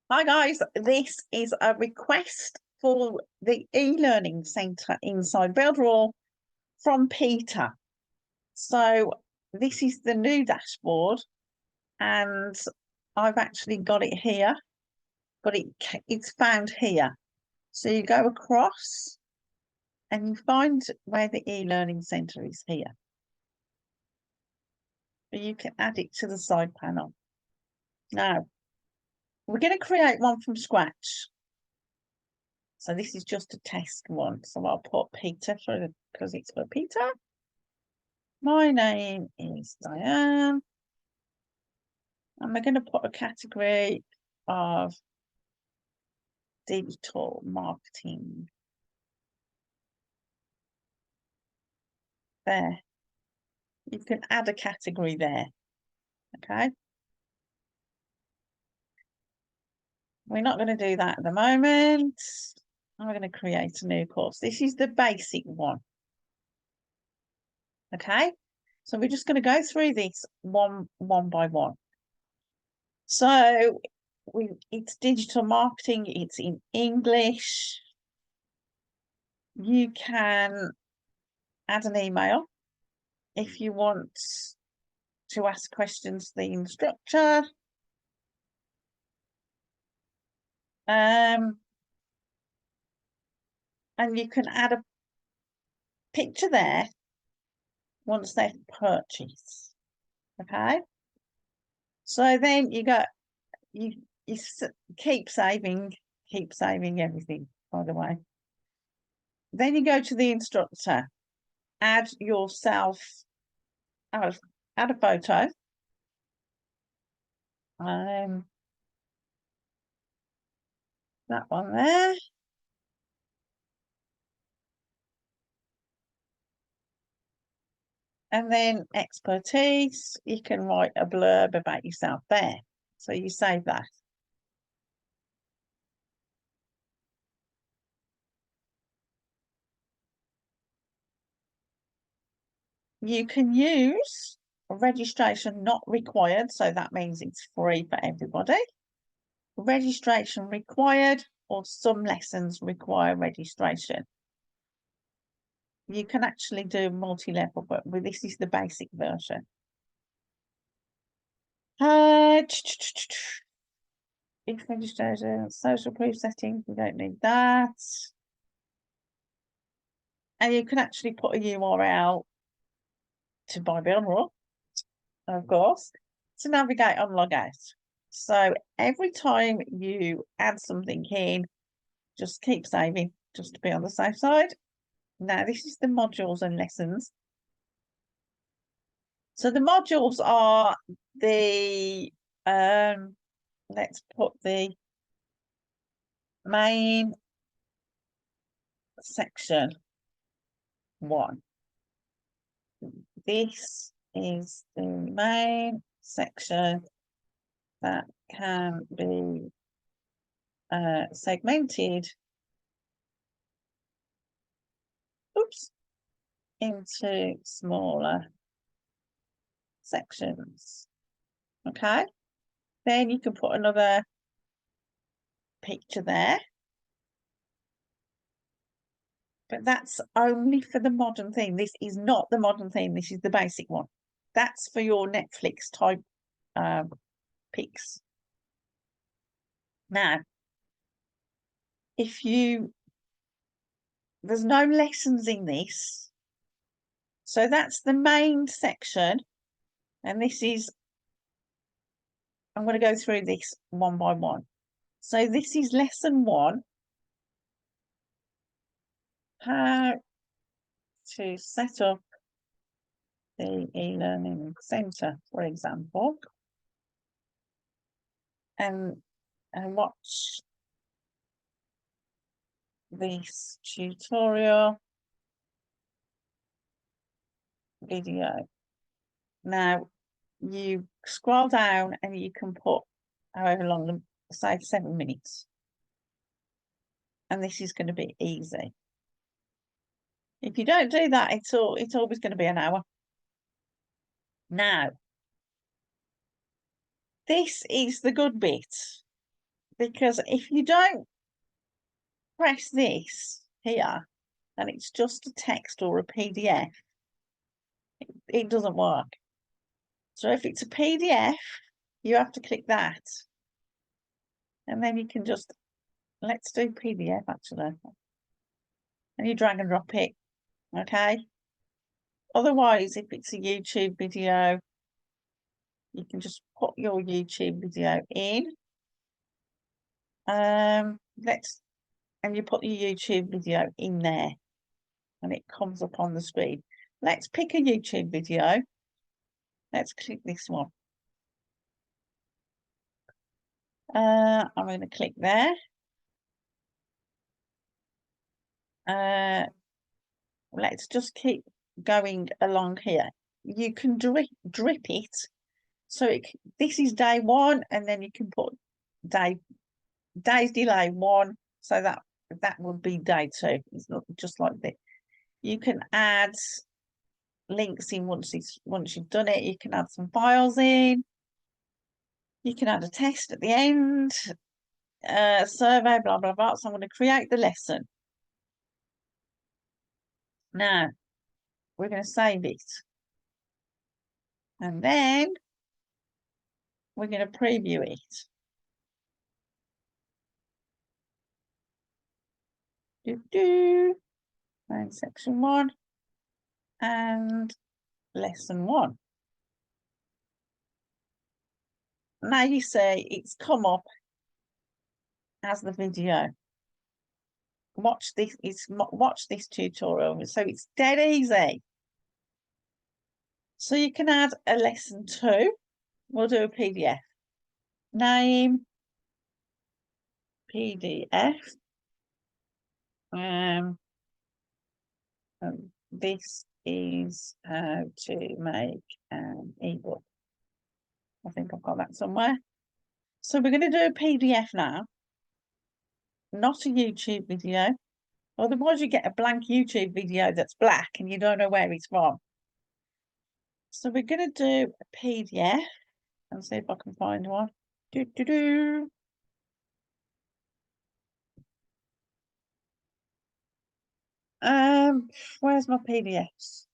Hi guys, this is a request for the e-learning centre inside Builderall from Peter. So this is the new dashboard and I've actually got it here, but it's found here. So you go across and you find where the e-learning centre is here. You can add it to the side panel. Now, we're going to create one from scratch. So this is just a test one. So I'll put Peter because it's for Peter. My name is Diane. And we're going to put a category of digital marketing. There. You can add a category there. Okay. We're not going to do that at the moment. I'm going to create a new course. This is the basic one. Okay. So we're just going to go through this one by one. So it's digital marketing. It's in English. You can add an email if you want to ask questions to the instructor. And you can add a picture there once they've purchased. Okay. So then you keep saving everything, by the way. Then you go to the instructor, add yourself, add a photo. That one there. And then expertise, you can write a blurb about yourself there. So you save that. You can use registration not required. So that means it's free for everybody. Registration required, or some lessons require registration. You can actually do multi-level, but this is the basic version. If registration, social proof settings, we don't need that. And you can actually put a URL to buy Builderall, of course, to navigate on logout. So every time you add something in, just keep saving, just to be on the safe side. Now, this is the modules and lessons. So the modules are the, let's put the main section 1. This is the main section that can be segmented into smaller sections. Okay, then you can put another picture there, but that's only for the modern theme. This is not the modern theme. This is the basic one. That's for your Netflix type pics. Now, there's no lessons in this. So that's the main section. And this is, I'm going to go through this one by one. So this is lesson 1. How to set up the e-learning center, for example. And watch this tutorial video. Now you scroll down and you can put however long, say 7 minutes. And this is going to be easy. If you don't do that, it's always going to be an hour. Now, this is the good bit. because if you don't press this here and it's just a text or a PDF, it doesn't work. So if it's a PDF, you have to click that. And then you can just, let's do PDF actually. And you drag and drop it, okay? Otherwise, if it's a YouTube video, you can just put your YouTube video in. And you put your YouTube video in there and it comes up on the screen. Let's pick a YouTube video. Let's click this one. I'm going to click there. Let's just keep going along here. You can drip it. So this is day 1, and then you can put days delay 1. So that would be day 2. It's not just like this. You can add links in once you've done it. You can add some files in. You can add a test at the end, survey, blah, blah, blah. So I'm going to create the lesson. Now, we're going to save it. And then we're going to preview it. And section 1 and lesson 1. Now you see it's come up as the video. Watch this tutorial. So it's dead easy. So you can add a lesson 2. We'll do a PDF. Name, PDF. This is how to make an ebook. I think I've got that somewhere. So we're going to do a PDF now, not a YouTube video. Otherwise you get a blank YouTube video that's black and you don't know where it's from. So we're going to do a PDF and see if I can find one. Where's my PDFs?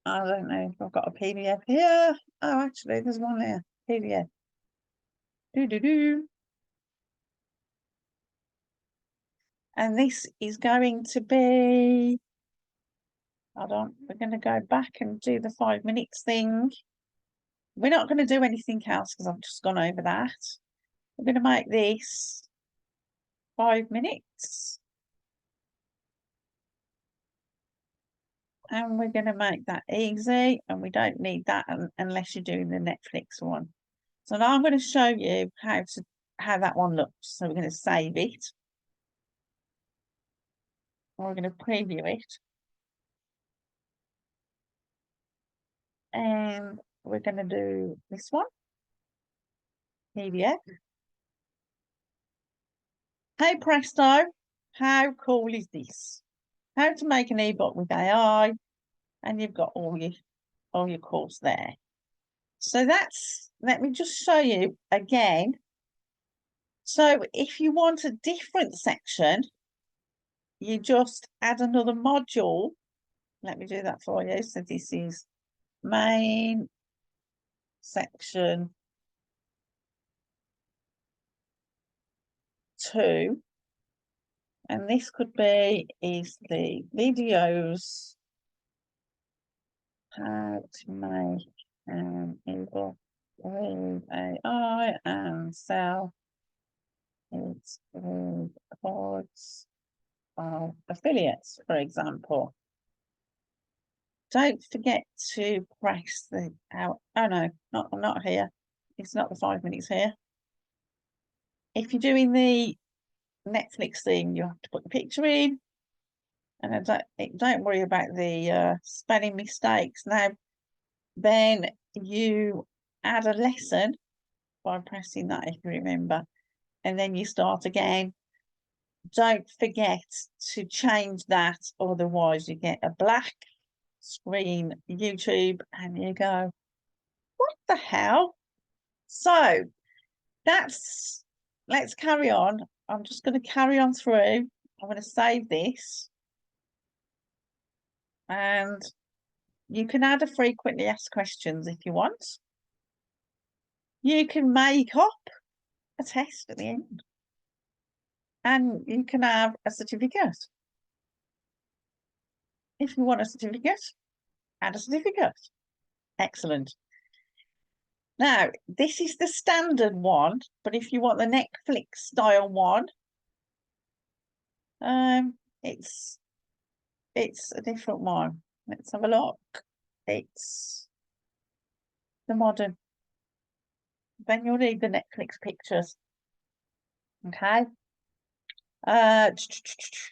I don't know if I've got a PDF here. Oh, actually, there's one there. PDF. And this is going to be, we're going to go back and do the 5 minutes thing. We're not going to do anything else because I've just gone over that. We're going to make this 5 minutes. And we're going to make that easy. And we don't need that unless you're doing the Netflix one. So now I'm going to show you how that one looks. So we're going to save it. And we're going to preview it. And we're going to do this one. PDF. Hey presto, how cool is this? How to make an ebook with AI, and you've got all your course there. So let me just show you again. So if you want a different section, you just add another module. Let me do that for you. So this is main section 2. And this could be the videos, how to make an ebook with AI and sell it with codes of affiliates, for example. Don't forget to press the out. Oh no, not here. It's not the 5 minutes here. If you're doing the Netflix thing, you have to put the picture in, and don't worry about the spelling mistakes. Now, then you add a lesson by pressing that, if you remember, and then you start again. Don't forget to change that, otherwise you get a black screen YouTube and you go, what the hell? So let's carry on. I'm just going to carry on through. I'm going to save this. And you can add a frequently asked questions if you want. You can make up a test at the end. And you can have a certificate. If you want a certificate, add a certificate. Excellent. Now, this is the standard one, but if you want the Netflix style one, it's a different one. Let's have a look. It's the modern. Then you'll need the Netflix pictures. Okay.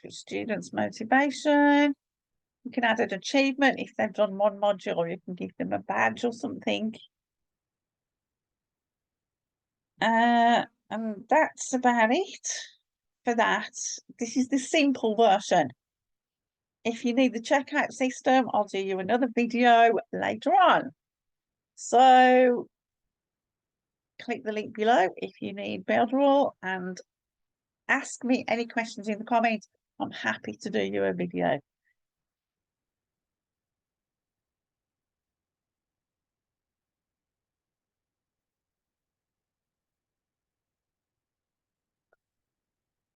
Students' motivation. You can add an achievement if they've done one module. You can give them a badge or something. And that's about it for that. This is the simple version. If you need the checkout system, I'll do you another video later on. So click the link below if you need Builderall and ask me any questions in the comments. I'm happy to do you a video.